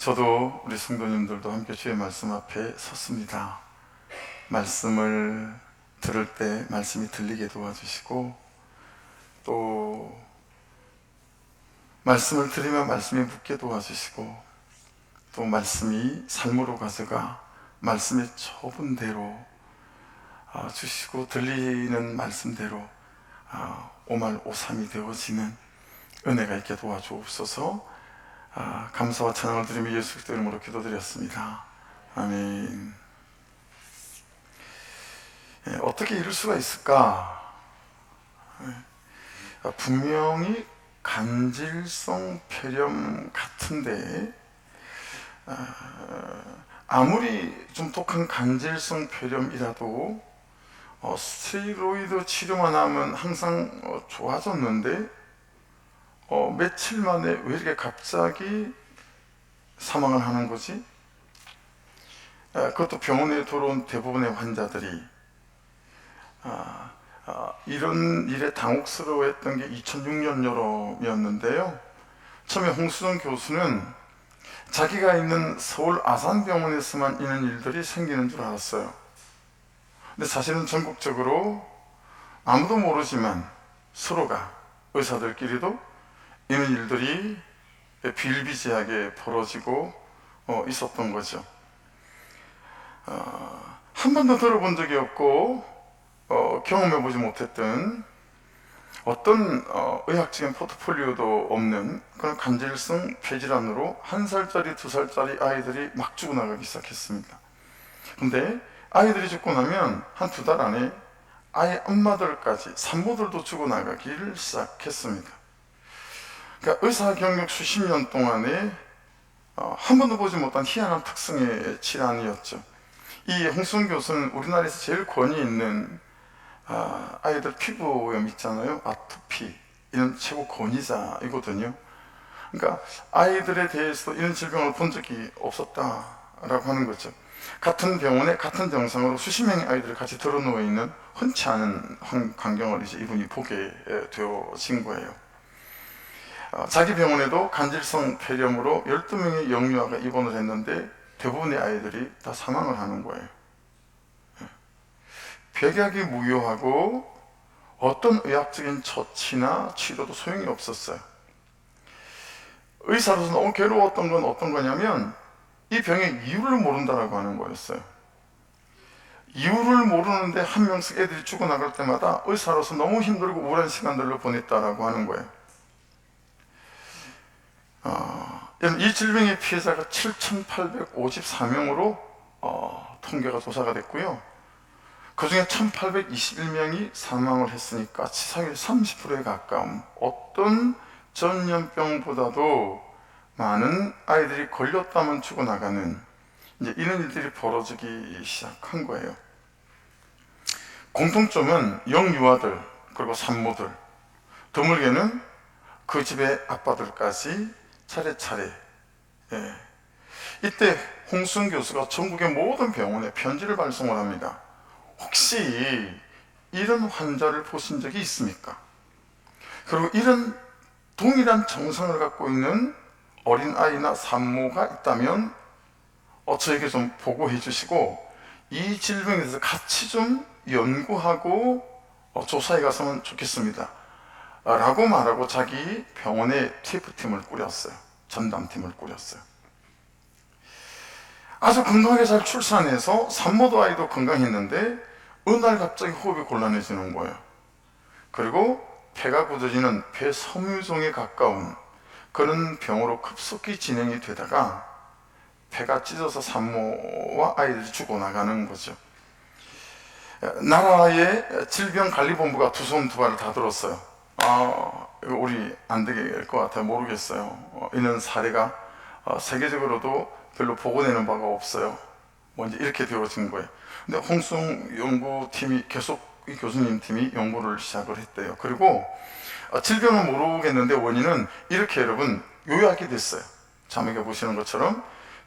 저도 우리 성도님들도 함께 주의 말씀 앞에 섰습니다. 말씀을 들을 때 말씀이 들리게 도와주시고, 또 말씀을 들으면 말씀이 묻게 도와주시고, 또 말씀이 삶으로 가져가 말씀의 좁은 대로 주시고, 들리는 말씀대로 오말 오삼이 되어지는 은혜가 있게 도와주옵소서. 감사와 찬양을 드리며 예수 그리스도 이름으로 기도드렸습니다. 아멘. 어떻게 이럴 수가 있을까? 분명히 간질성 폐렴 같은데, 아무리 좀 독한 간질성 폐렴이라도 스테로이드 치료만 하면 항상 좋아졌는데, 며칠 만에 왜 이렇게 갑자기 사망을 하는 거지? 그것도 병원에 들어온 대부분의 환자들이 이런 일에 당혹스러워했던 게 2006년 여름이었는데요. 처음에 홍수정 교수는 자기가 있는 서울 아산병원에서만 이런 일들이 생기는 줄 알았어요. 근데 사실은 전국적으로 아무도 모르지만 서로가, 의사들끼리도 이런 일들이 비일비재하게 벌어지고 있었던 거죠. 한 번도 들어본 적이 없고 경험해보지 못했던 어떤 의학적인 포트폴리오도 없는 그런 간질성 폐질환으로 1살짜리 2살짜리 아이들이 막 죽어나가기 시작했습니다. 근데 아이들이 죽고 나면 한 2달 안에 아이 엄마들까지, 산모들도 죽어나가기를 시작했습니다. 그러니까 의사 경력 수십 년 동안에 한 번도 보지 못한 희한한 특성의 질환이었죠. 이 홍수정 교수는 우리나라에서 제일 권위 있는 아이들 피부염 있잖아요, 아토피, 이런 최고 권위자이거든요. 그러니까 아이들에 대해서 이런 질병을 본 적이 없었다라고 하는 거죠. 같은 병원에 같은 병상으로 수십 명의 아이들이 같이 들어누워 있는 흔치 않은 광경을 이제 이분이 보게 되어진 거예요. 자기 병원에도 간질성 폐렴으로 12명의 영유아가 입원을 했는데 대부분의 아이들이 다 사망을 하는 거예요. 백약이 무효하고 어떤 의학적인 처치나 치료도 소용이 없었어요. 의사로서 너무 괴로웠던 건 어떤 거냐면 이 병의 이유를 모른다라고 하는 거였어요. 이유를 모르는데 한 명씩 애들이 죽어나갈 때마다 의사로서 너무 힘들고 우울한 시간들을 보냈다라고 하는 거예요. 이 질병의 피해자가 7,854명으로 통계가 조사가 됐고요. 그 중에 1,821명이 사망을 했으니까 치사율 30%에 가까운, 어떤 전염병보다도 많은 아이들이 걸렸다면 죽어나가는 이제 이런 일들이 벌어지기 시작한 거예요. 공통점은 영유아들, 그리고 산모들, 드물게는 그 집의 아빠들까지 차례차례. 이때 홍수정 교수가 전국의 모든 병원에 편지를 발송을 합니다. 혹시 이런 환자를 보신 적이 있습니까? 그리고 이런 동일한 증상을 갖고 있는 어린아이나 산모가 있다면 저에게 좀 보고해 주시고 이 질병에 대해서 같이 좀 연구하고 조사해 갔으면 좋겠습니다 라고 말하고 자기 병원에 TF팀을 꾸렸어요. 전담팀을 꾸렸어요. 아주 건강하게 잘 출산해서 산모도 아이도 건강했는데 어느 날 갑자기 호흡이 곤란해지는 거예요. 그리고 폐가 굳어지는 폐섬유종에 가까운 그런 병으로 급속히 진행이 되다가 폐가 찢어서 산모와 아이들이 죽어나가는 거죠. 나라의 질병관리본부가 두 손 두 발을 다 들었어요. 이거 우리 안 되게 될 것 같아요. 모르겠어요. 이런 사례가 세계적으로도 별로 보고되는 바가 없어요. 이제 이렇게 되어진 거예요. 근데 홍수정 연구팀이 계속 이 교수님 팀이 연구를 시작을 했대요. 그리고 질병은 모르겠는데 원인은 이렇게 여러분 요약이 됐어요. 자막에 보시는 것처럼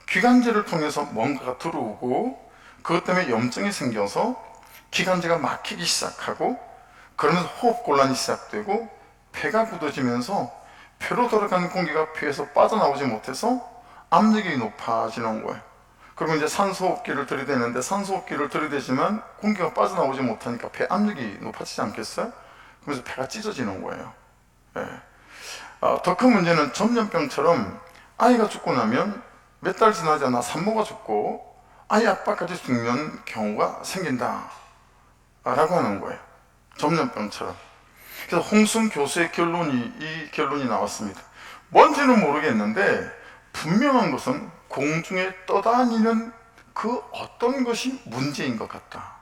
기관지를 통해서 뭔가가 들어오고 그것 때문에 염증이 생겨서 기관지가 막히기 시작하고 그러면서 호흡곤란이 시작되고 폐가 굳어지면서 폐로 들어가는 공기가 폐에서 빠져나오지 못해서 압력이 높아지는 거예요. 그리고 이제 산소호흡기를 들이대는데 산소호흡기를 들이대지만 공기가 빠져나오지 못하니까 배 압력이 높아지지 않겠어요? 그래서 배가 찢어지는 거예요. 예. 더 큰 문제는 전염병처럼 아이가 죽고 나면 몇 달 지나지 않아 산모가 죽고 아이 아빠까지 죽는 경우가 생긴다 라고 하는 거예요. 전염병처럼. 그래서 홍순 교수의 이 결론이 나왔습니다. 뭔지는 모르겠는데 분명한 것은 공중에 떠다니는 그 어떤 것이 문제인 것 같다.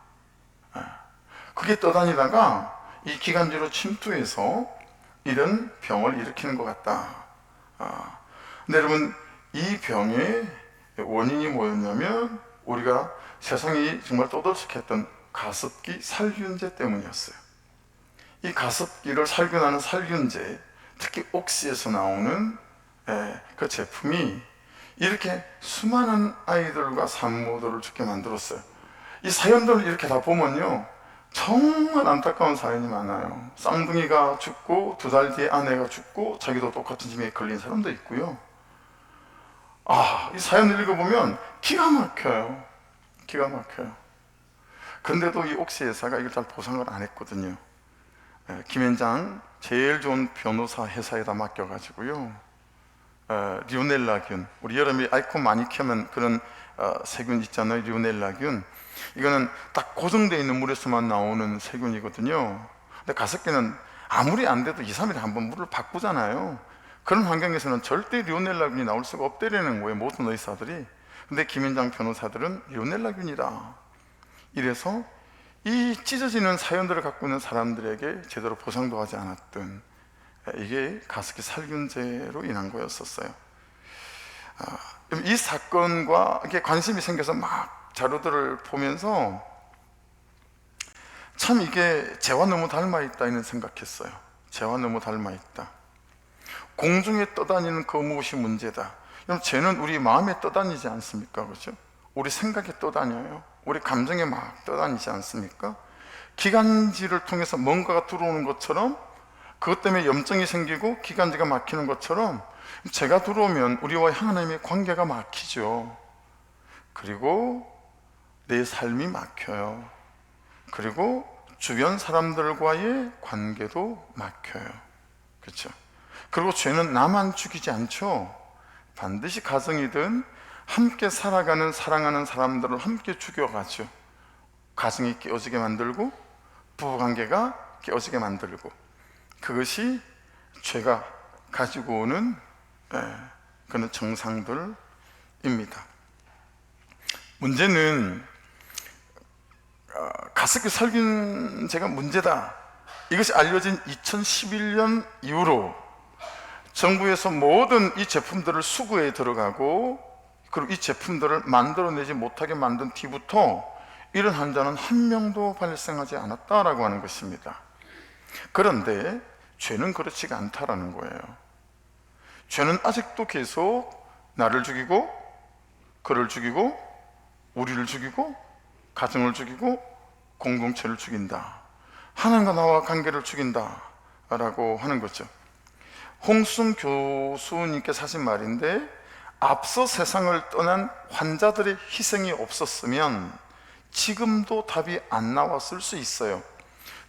그게 떠다니다가 이 기관지로 침투해서 이런 병을 일으키는 것 같다. 근데 여러분, 이 병의 원인이 뭐였냐면 우리가 세상이 정말 떠들썩했던 가습기 살균제 때문이었어요. 이 가습기를 살균하는 살균제, 특히 옥시에서 나오는 그 제품이 이렇게 수많은 아이들과 산모들을 죽게 만들었어요. 이 사연들을 이렇게 다 보면요, 정말 안타까운 사연이 많아요. 쌍둥이가 죽고 2달 뒤에 아내가 죽고 자기도 똑같은 짐에 걸린 사람도 있고요. 이 사연을 읽어보면 기가 막혀요. 기가 막혀요. 근데도 이 옥시 회사가 이걸 잘 보상을 안 했거든요. 김현장 제일 좋은 변호사 회사에다 맡겨가지고요, 리오넬라균, 우리 여름에 아이콘 많이 켜면 그런 세균 있잖아요. 리오넬라균. 이거는 딱 고정되어 있는 물에서만 나오는 세균이거든요. 근데 가습기는 아무리 안 돼도 2, 3일에 한번 물을 바꾸잖아요. 그런 환경에서는 절대 리오넬라균이 나올 수가 없다라는 거예요, 모든 의사들이. 근데 김현장 변호사들은 리오넬라균이다. 이래서 이 찢어지는 사연들을 갖고 있는 사람들에게 제대로 보상도 하지 않았던, 이게 가습기 살균제로 인한 거였었어요. 이 사건과 이렇게 관심이 생겨서 막 자료들을 보면서 참 이게 쟤와 너무 닮아있다 이런 생각했어요. 쟤와 너무 닮아있다. 공중에 떠다니는 그 무엇이 문제다. 그럼 쟤는 우리 마음에 떠다니지 않습니까? 그렇죠? 우리 생각에 떠다녀요. 우리 감정에 막 떠다니지 않습니까? 기관지를 통해서 뭔가가 들어오는 것처럼, 그것 때문에 염증이 생기고 기관지가 막히는 것처럼 제가 들어오면 우리와 하나님의 관계가 막히죠. 그리고 내 삶이 막혀요. 그리고 주변 사람들과의 관계도 막혀요. 그렇죠? 그리고 죄는 나만 죽이지 않죠. 반드시 가정이든 함께 살아가는, 사랑하는 사람들을 함께 죽여가죠. 가정이 깨어지게 만들고 부부관계가 깨어지게 만들고, 그것이 죄가 가지고 오는 그런 정상들입니다. 문제는 가습기 살균제가 문제다, 이것이 알려진 2011년 이후로 정부에서 모든 이 제품들을 수거에 들어가고, 그리고 이 제품들을 만들어내지 못하게 만든 뒤부터 이런 환자는 한 명도 발생하지 않았다라고 하는 것입니다. 그런데 죄는 그렇지가 않다라는 거예요. 죄는 아직도 계속 나를 죽이고, 그를 죽이고, 우리를 죽이고, 가정을 죽이고, 공동체를 죽인다. 하나님과 나와 관계를 죽인다 라고 하는 거죠. 홍순 교수님께서 하신 말인데, 앞서 세상을 떠난 환자들의 희생이 없었으면 지금도 답이 안 나왔을 수 있어요.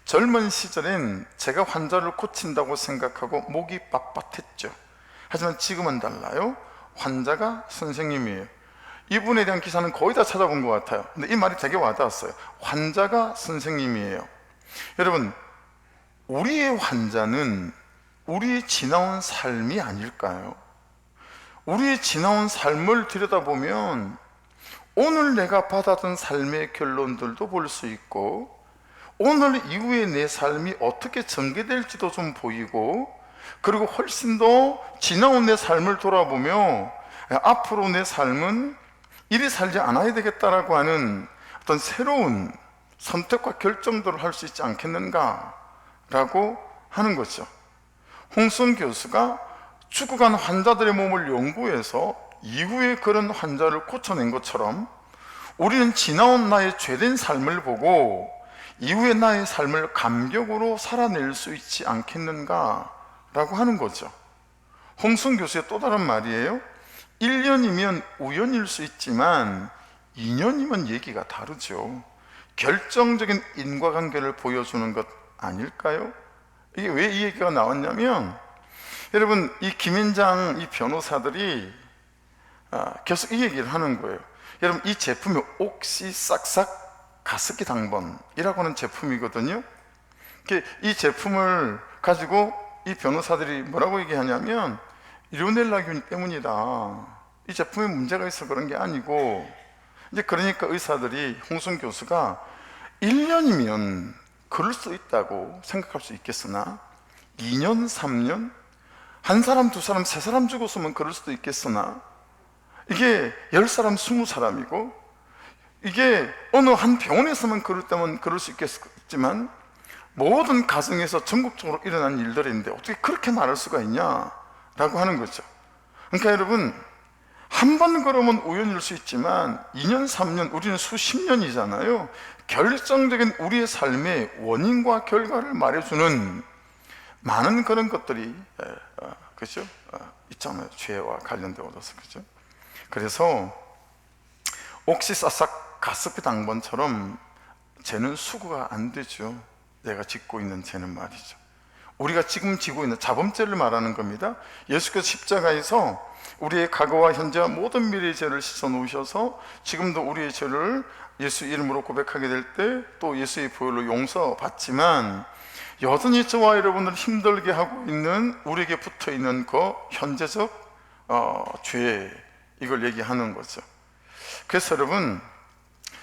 젊은 시절엔 제가 환자를 고친다고 생각하고 목이 빳빳했죠. 하지만 지금은 달라요. 환자가 선생님이에요. 이분에 대한 기사는 거의 다 찾아본 것 같아요. 근데 이 말이 되게 와닿았어요. 환자가 선생님이에요. 여러분, 우리의 환자는 우리의 지나온 삶이 아닐까요? 우리의 지나온 삶을 들여다보면 오늘 내가 받았던 삶의 결론들도 볼 수 있고, 오늘 이후에 내 삶이 어떻게 전개될지도 좀 보이고, 그리고 훨씬 더 지나온 내 삶을 돌아보며 앞으로 내 삶은 이리 살지 않아야 되겠다라고 하는 어떤 새로운 선택과 결정들을 할 수 있지 않겠는가 라고 하는 거죠. 홍순 교수가 죽어간 환자들의 몸을 연구해서 이후에 그런 환자를 고쳐낸 것처럼, 우리는 지나온 나의 죄된 삶을 보고 이후의 나의 삶을 감격으로 살아낼 수 있지 않겠는가 라고 하는 거죠. 홍순 교수의 또 다른 말이에요. 1년이면 우연일 수 있지만 2년이면 얘기가 다르죠. 결정적인 인과관계를 보여주는 것 아닐까요? 이게 왜 이 얘기가 나왔냐면, 여러분, 이 김앤장 이 변호사들이 계속 이 얘기를 하는 거예요. 여러분, 이 제품이 옥시싹싹 가습기 당번이라고 하는 제품이거든요. 이 제품을 가지고 이 변호사들이 뭐라고 얘기하냐면, 리오넬라균 때문이다, 이 제품에 문제가 있어 그런 게 아니고, 이제 그러니까 의사들이, 홍순 교수가 1년이면 그럴 수 있다고 생각할 수 있겠으나 2년, 3년, 한 사람, 두 사람, 세 사람 죽었으면 그럴 수도 있겠으나 이게 10사람, 20사람이고 이게 어느 한 병원에서만 그럴 때면 그럴 수 있겠지만 모든 가정에서 전국적으로 일어난 일들인데 어떻게 그렇게 말할 수가 있냐라고 하는 거죠. 그러니까 여러분, 한 번 그러면 우연일 수 있지만 2년, 3년, 우리는 수십 년이잖아요. 결정적인 우리의 삶의 원인과 결과를 말해주는 많은 그런 것들이 그죠? 있잖아요. 죄와 관련되어서. 그죠? 그래서 옥시싹싹 가습기 당번처럼 죄는 수구가 안 되죠. 내가 짓고 있는 죄는 말이죠. 우리가 지금 지고 있는 자범죄를 말하는 겁니다. 예수께서 십자가에서 우리의 과거와 현재와 모든 미래의 죄를 씻어 놓으셔서 지금도 우리의 죄를 예수 이름으로 고백하게 될 때 또 예수의 보혈로 용서받지만 여전히 저와 여러분을 힘들게 하고 있는, 우리에게 붙어 있는 그 현재적 죄, 이걸 얘기하는 거죠. 그래서 여러분,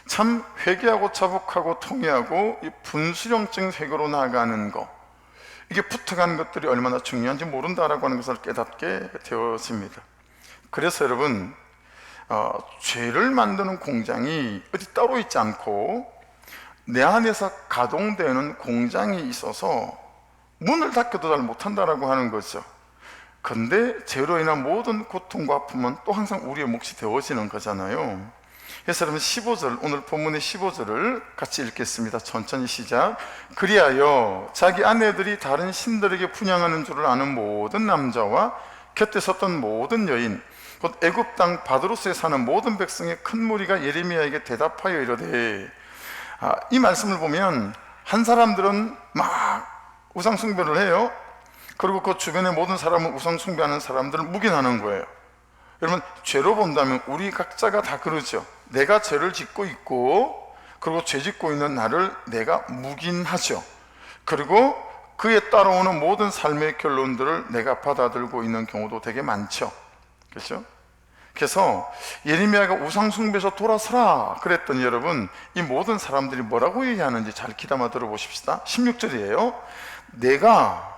참 회개하고 자복하고 통회하고 이 분수령증 회개로 나아가는 거, 이게 붙어가는 것들이 얼마나 중요한지 모른다라고 하는 것을 깨닫게 되어집니다. 그래서 여러분, 죄를 만드는 공장이 어디 따로 있지 않고 내 안에서 가동되는 공장이 있어서 문을 닫혀도 잘 못한다라고 하는 거죠. 근데 죄로 인한 모든 고통과 아픔은 또 항상 우리의 몫이 되어지는 거잖아요. 그래서 여러분, 15절, 오늘 본문의 15절을 같이 읽겠습니다. 천천히 시작. 그리하여 자기 아내들이 다른 신들에게 분향하는 줄을 아는 모든 남자와 곁에 섰던 모든 여인, 곧 애굽 땅 바드로스에 사는 모든 백성의 큰 무리가 예레미야에게 대답하여 이르되, 이 말씀을 보면 한 사람들은 막 우상 숭배를 해요. 그리고 그 주변의 모든 사람은 우상 숭배하는 사람들을 묵인하는 거예요. 여러분, 죄로 본다면 우리 각자가 다 그러죠. 내가 죄를 짓고 있고, 그리고 죄 짓고 있는 나를 내가 묵인하죠. 그리고 그에 따라오는 모든 삶의 결론들을 내가 받아들고 있는 경우도 되게 많죠. 그렇죠? 그래서 예레미야가 우상 숭배에서 돌아서라 그랬더니 여러분, 이 모든 사람들이 뭐라고 얘기하는지 잘 귀담아 들어보십시다. 16절이에요. 내가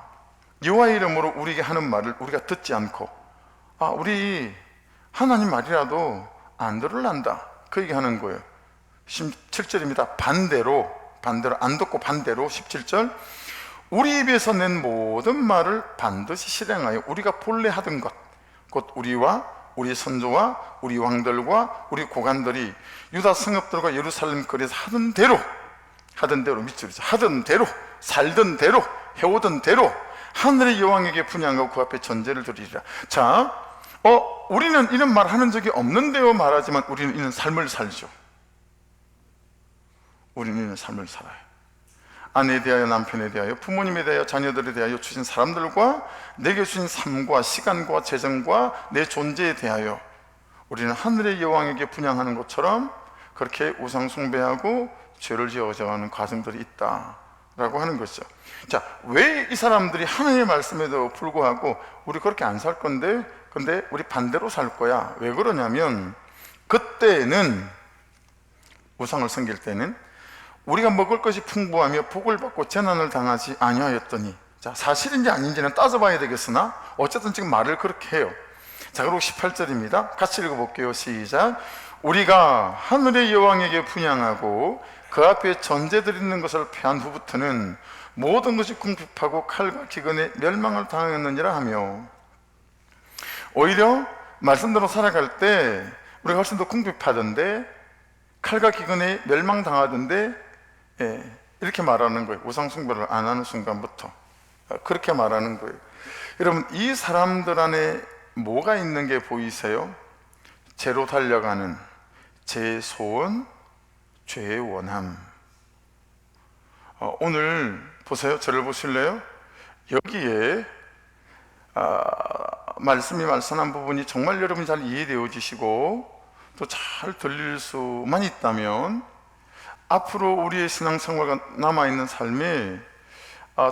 여호와의 이름으로 우리에게 하는 말을 우리가 듣지 않고, 우리 하나님 말이라도 안 들을란다, 그 얘기하는 거예요. 17절입니다. 반대로 안 듣고 반대로 17절, 우리 입에서 낸 모든 말을 반드시 실행하여 우리가 본래 하던 것, 곧 우리와 우리 선조와 우리 왕들과 우리 고관들이 유다 성읍들과 예루살렘 거리에서 하던 대로 밑줄이죠. 하던 대로, 살던 대로, 해오던 대로 하늘의 여왕에게 분향하고 그 앞에 전제를 드리리라. 자, 우리는 이런 말 하는 적이 없는데요 말하지만 우리는 이런 삶을 살죠. 우리는 이런 삶을 살아요. 아내에 대하여, 남편에 대하여, 부모님에 대하여, 자녀들에 대하여, 주신 사람들과 내게 주신 삶과 시간과 재정과 내 존재에 대하여 우리는 하늘의 여왕에게 분향하는 것처럼 그렇게 우상 숭배하고 죄를 지어가는 과정들이 있다라고 하는 것이죠. 자, 왜 이 사람들이 하나님의 말씀에도 불구하고 우리 그렇게 안 살 건데, 근데 우리 반대로 살 거야, 왜 그러냐면, 그때는, 우상을 섬길 때는 우리가 먹을 것이 풍부하며 복을 받고 재난을 당하지 아니하였더니, 자, 사실인지 아닌지는 따져봐야 되겠으나 어쨌든 지금 말을 그렇게 해요. 자, 그리고 18절입니다. 같이 읽어볼게요. 시작. 우리가 하늘의 여왕에게 분향하고 그 앞에 전제 드리는 것을 패한 후부터는 모든 것이 궁핍하고 칼과 기근에 멸망을 당하였느니라 하며, 오히려 말씀대로 살아갈 때 우리가 훨씬 더 궁핍하던데, 칼과 기근에 멸망당하던데, 이렇게 말하는 거예요. 우상 숭배를 안 하는 순간부터 그렇게 말하는 거예요. 여러분, 이 사람들 안에 뭐가 있는 게 보이세요? 죄로 달려가는 죄의 소원, 죄의 원함. 오늘 보세요. 저를 보실래요? 여기에 말씀이 말씀한 부분이 정말 여러분이 잘 이해되어지시고 또 잘 들릴 수만 있다면 앞으로 우리의 신앙생활과 남아있는 삶에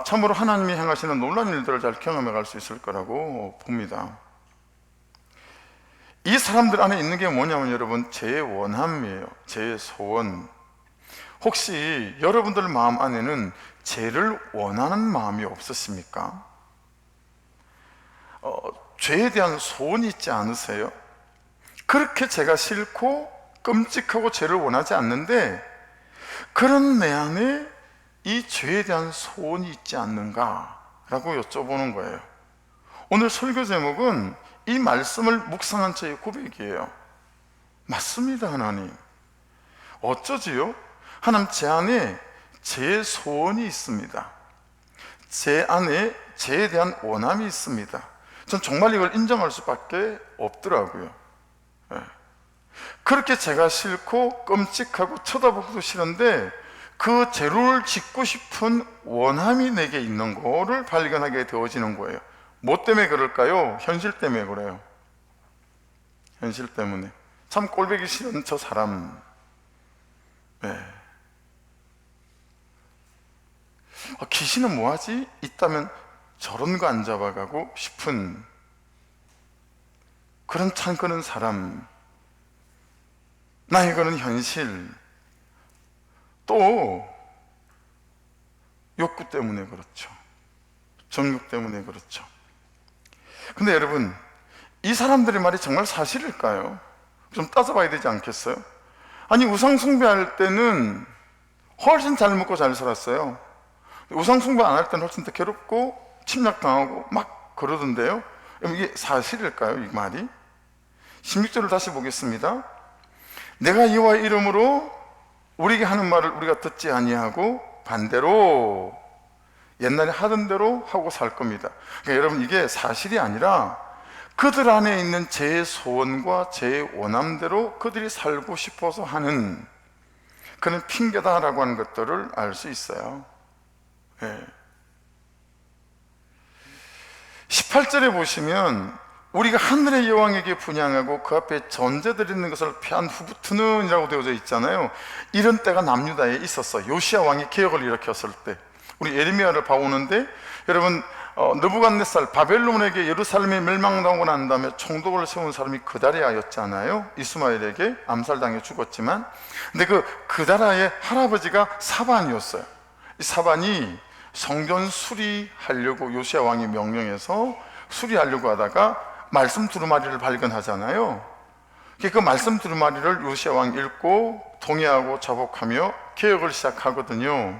참으로 하나님이 행하시는 놀라운 일들을 잘 경험해 갈 수 있을 거라고 봅니다. 이 사람들 안에 있는 게 뭐냐면 여러분, 죄의 원함이에요. 죄의 소원. 혹시 여러분들 마음 안에는 죄를 원하는 마음이 없으십니까? 죄에 대한 소원이 있지 않으세요? 그렇게 죄가 싫고 끔찍하고 죄를 원하지 않는데 그런 내 안에 이 죄에 대한 소원이 있지 않는가? 라고 여쭤보는 거예요. 오늘 설교 제목은 이 말씀을 묵상한 저의 고백이에요. 맞습니다, 하나님. 어쩌지요? 하나님, 제 안에 제 소원이 있습니다. 제 안에 죄에 대한 원함이 있습니다. 전 정말 이걸 인정할 수밖에 없더라고요. 그렇게 죄가 싫고 끔찍하고 쳐다보기도 싫은데 그 죄를 짓고 싶은 원함이 내게 있는 거를 발견하게 되어지는 거예요. 뭐 때문에 그럴까요? 현실 때문에 그래요. 현실 때문에. 참 꼴보기 싫은 저 사람. 귀신은 뭐하지? 있다면 저런 거 안 잡아가고 싶은 그런 참 그런 사람. 나의 그런 현실. 또 욕구 때문에 그렇죠. 정욕 때문에 그렇죠. 근데 여러분, 이 사람들의 말이 정말 사실일까요? 좀 따져봐야 되지 않겠어요? 아니, 우상 숭배할 때는 훨씬 잘 먹고 잘 살았어요. 우상 숭배 안 할 때는 훨씬 더 괴롭고 침략당하고 막 그러던데요. 이게 사실일까요, 이 말이? 16절을 다시 보겠습니다. 내가 여호와의 이름으로 우리에게 하는 말을 우리가 듣지 아니하고 반대로 옛날에 하던 대로 하고 살 겁니다. 그러니까 여러분, 이게 사실이 아니라 그들 안에 있는 제 소원과 제 원함대로 그들이 살고 싶어서 하는 그런 핑계다라고 하는 것들을 알 수 있어요. 18절에 보시면 우리가 하늘의 여왕에게 분향하고 그 앞에 전제드리는 것을 패한 후부트는 이라고 되어져 있잖아요. 이런 때가 남유다에 있었어. 요시야 왕이 개혁을 일으켰을 때. 우리 예레미야를 봐오는데 여러분, 느부갓네살 바벨론에게 예루살렘이 멸망당하고 난 다음에 총독을 세운 사람이 그다리아였잖아요. 이스마엘에게 암살당해 죽었지만, 근데 그다라의 할아버지가 사반이었어요. 이 사반이 성전 수리하려고 요시야 왕이 명령해서 수리하려고 하다가 말씀 두루마리를 발견하잖아요. 그 말씀 두루마리를 요시야 왕이 읽고 동의하고 자복하며 개혁을 시작하거든요.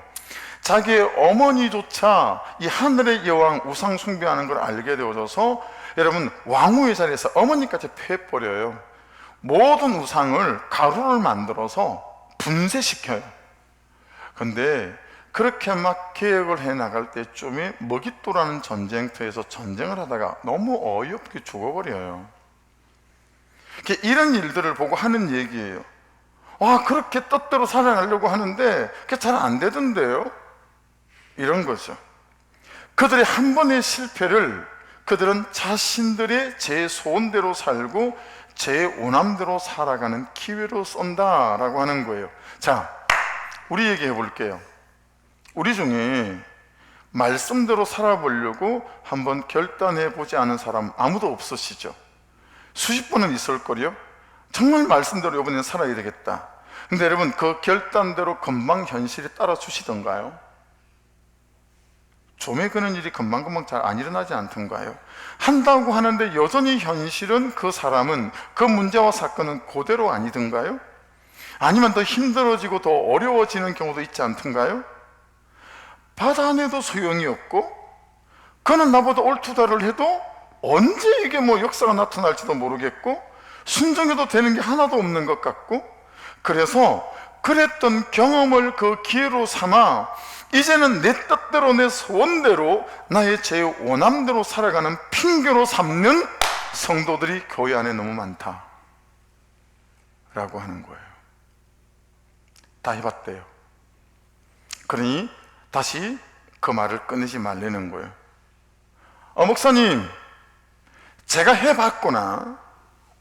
자기의 어머니조차 이 하늘의 여왕 우상 숭배하는 걸 알게 되어져서 여러분, 왕후의 자리에서 어머니까지 패버려요. 모든 우상을 가루를 만들어서 분쇄시켜요. 근데 그렇게 막 개혁을 해나갈 때쯤에 머깃도라는 전쟁터에서 전쟁을 하다가 너무 어이없게 죽어버려요. 이런 일들을 보고 하는 얘기예요. 그렇게 뜻대로 살아가려고 하는데 그게 잘 안 되던데요? 이런 거죠. 그들의 한 번의 실패를 그들은 자신들의 제 소원대로 살고 제 원함대로 살아가는 기회로 쏜다라고 하는 거예요. 자, 우리 얘기해 볼게요. 우리 중에 말씀대로 살아보려고 한번 결단해 보지 않은 사람 아무도 없으시죠? 수십 번은 있을 거요. 정말 말씀대로 이번에는 살아야 되겠다. 근데 여러분, 그 결단대로 금방 현실이 따라주시던가요? 좀에 그런 일이 금방금방 잘 안 일어나지 않던가요? 한다고 하는데 여전히 현실은 그 사람은 그 문제와 사건은 그대로 아니던가요? 아니면 더 힘들어지고 더 어려워지는 경우도 있지 않던가요? 받아내도 소용이 없고 그는 나보다 옳투다를 해도 언제 이게 역사가 나타날지도 모르겠고 순종해도 되는 게 하나도 없는 것 같고, 그래서 그랬던 경험을 그 기회로 삼아 이제는 내 뜻대로 내 소원대로 나의 제 원함대로 살아가는 핑계로 삼는 성도들이 교회 안에 너무 많다. 라고 하는 거예요. 다 해봤대요. 그러니 다시 그 말을 끊이지 말라는 거예요. 목사님, 제가 해봤거나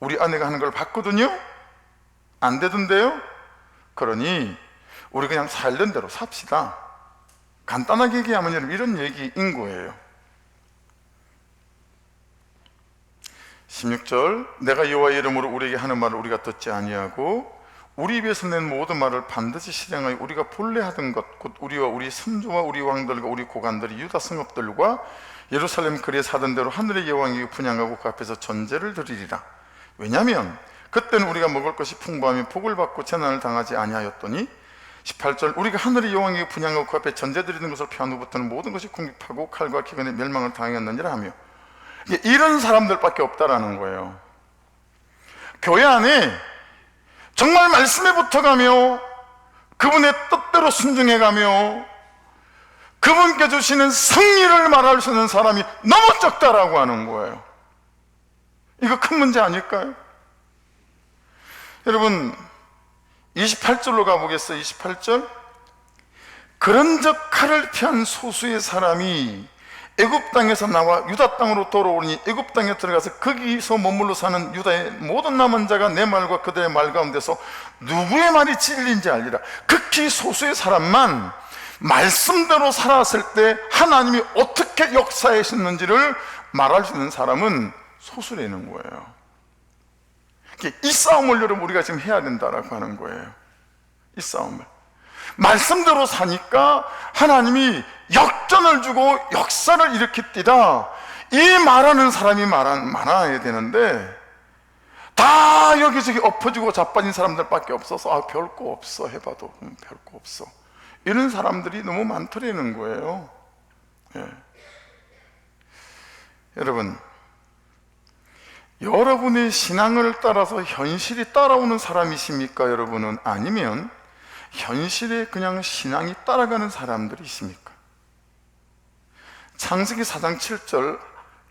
우리 아내가 하는 걸 봤거든요. 안 되던데요. 그러니 우리 그냥 살던 대로 삽시다. 간단하게 얘기하면 여러분 이런 얘기인 거예요. 16절, 내가 여호와의 이름으로 우리에게 하는 말을 우리가 듣지 아니하고 우리 입에서 낸 모든 말을 반드시 실행하여 우리가 본래 하던 것 곧 우리와 우리 선조와 우리 왕들과 우리 고관들이 유다 성읍들과 예루살렘 거리에 사던 대로 하늘의 여왕에게 분향하고 그 앞에서 전제를 드리리라. 왜냐하면 그때는 우리가 먹을 것이 풍부하며 복을 받고 재난을 당하지 아니하였더니 18절, 우리가 하늘의 여왕에게 분향하고 그 앞에 전제 드리는 것을 피한 후부터는 모든 것이 궁핍하고 칼과 기근에 멸망을 당하였느니라 하며, 이런 사람들밖에 없다라는 거예요. 교회 안에 정말 말씀에 붙어가며 그분의 뜻대로 순종해가며 그분께 주시는 승리를 말할 수 있는 사람이 너무 적다라고 하는 거예요. 이거 큰 문제 아닐까요? 여러분 28절로 가보겠어요. 28절, 그런즉 칼을 피한 소수의 사람이 애굽 땅에서 나와 유다 땅으로 돌아오니 애굽 땅에 들어가서 거기서 머물러 사는 유다의 모든 남은 자가 내 말과 그들의 말 가운데서 누구의 말이 진리인지 알리라. 극히 소수의 사람만 말씀대로 살았을 때 하나님이 어떻게 역사하셨는지를 말할 수 있는 사람은 소수라는 거예요. 이 싸움을 여러분 우리가 지금 해야 된다라고 하는 거예요. 이 싸움을 말씀대로 사니까 하나님이 역전을 주고 역사를 일으키띠라. 이 말하는 사람이 많아야 되는데 다 여기저기 엎어지고 자빠진 사람들밖에 없어서 별거 없어 해봐도 별거 없어, 이런 사람들이 너무 많더라는 거예요. 예. 여러분의 신앙을 따라서 현실이 따라오는 사람이십니까? 여러분은 아니면 현실에 그냥 신앙이 따라가는 사람들이십니까? 창세기 4장 7절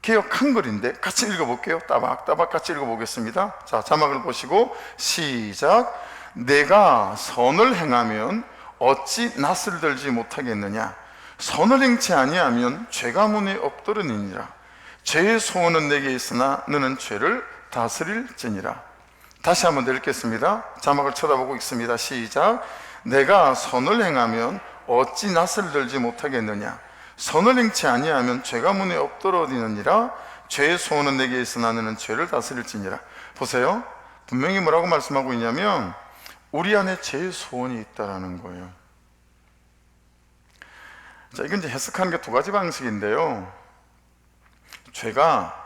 개역 한글인데 같이 읽어볼게요. 따박따박 같이 읽어보겠습니다. 자, 자막을 보시고 시작. 내가 선을 행하면 어찌 낯을 들지 못하겠느냐? 선을 행치 아니하면 죄가 문에 엎드러니니라. 죄의 소원은 내게 있으나 너는 죄를 다스릴지니라. 다시 한번 읽겠습니다. 자막을 쳐다보고 있습니다. 시작. 내가 선을 행하면 어찌 낯을 들지 못하겠느냐? 선을 행치 아니하면 죄가 문에 엎드러지느니라. 죄의 소원은 내게 있으나 너는 죄를 다스릴지니라. 보세요. 분명히 뭐라고 말씀하고 있냐면 우리 안에 죄의 소원이 있다라는 거예요. 자, 이건 이제 해석하는 게 두 가지 방식인데요. 죄가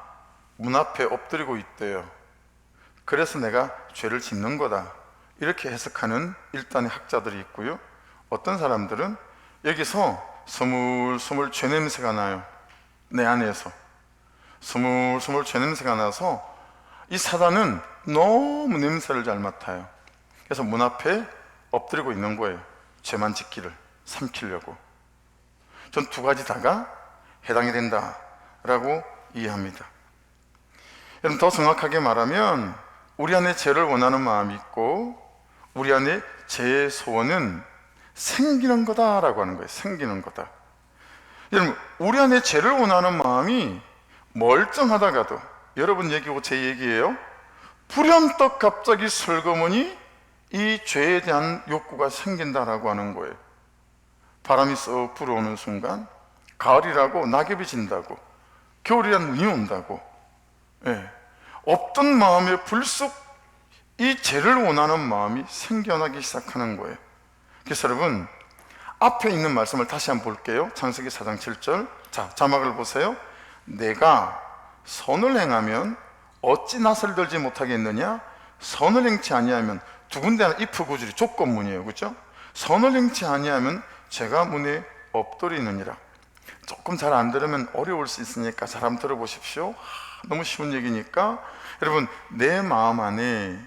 문 앞에 엎드리고 있대요. 그래서 내가 죄를 짓는 거다, 이렇게 해석하는 일단의 학자들이 있고요. 어떤 사람들은 여기서 스물스물 죄 냄새가 나요. 내 안에서 스물스물 죄 냄새가 나서 이 사단은 너무 냄새를 잘 맡아요. 그래서 문 앞에 엎드리고 있는 거예요. 죄만 짓기를 삼키려고. 전 두 가지 다가 해당이 된다라고 이해합니다. 여러분, 더 정확하게 말하면 우리 안에 죄를 원하는 마음이 있고 우리 안에 죄의 소원은 생기는 거다라고 하는 거예요. 생기는 거다. 여러분, 우리 안에 죄를 원하는 마음이 멀쩡하다가도, 여러분 얘기고 제 얘기예요, 불현떡 갑자기 슬그머니 이 죄에 대한 욕구가 생긴다라고 하는 거예요. 바람이 썩 불어오는 순간, 가을이라고 낙엽이 진다고, 겨울이란 눈이 온다고, 없던 마음에 불쑥 이 죄를 원하는 마음이 생겨나기 시작하는 거예요. 그래서 여러분, 앞에 있는 말씀을 다시 한번 볼게요. 창세기 4장 7절. 자, 자막을 보세요. 내가 선을 행하면 어찌 낯을 들지 못하겠느냐? 선을 행치 아니하면, 두 군데나 if 구절이 조건문이에요. 그렇죠? 선을 행치 아니하면 죄가 문에 엎드리느니라. 조금 잘 안 들으면 어려울 수 있으니까 잘 한번 들어보십시오. 너무 쉬운 얘기니까. 여러분, 내 마음 안에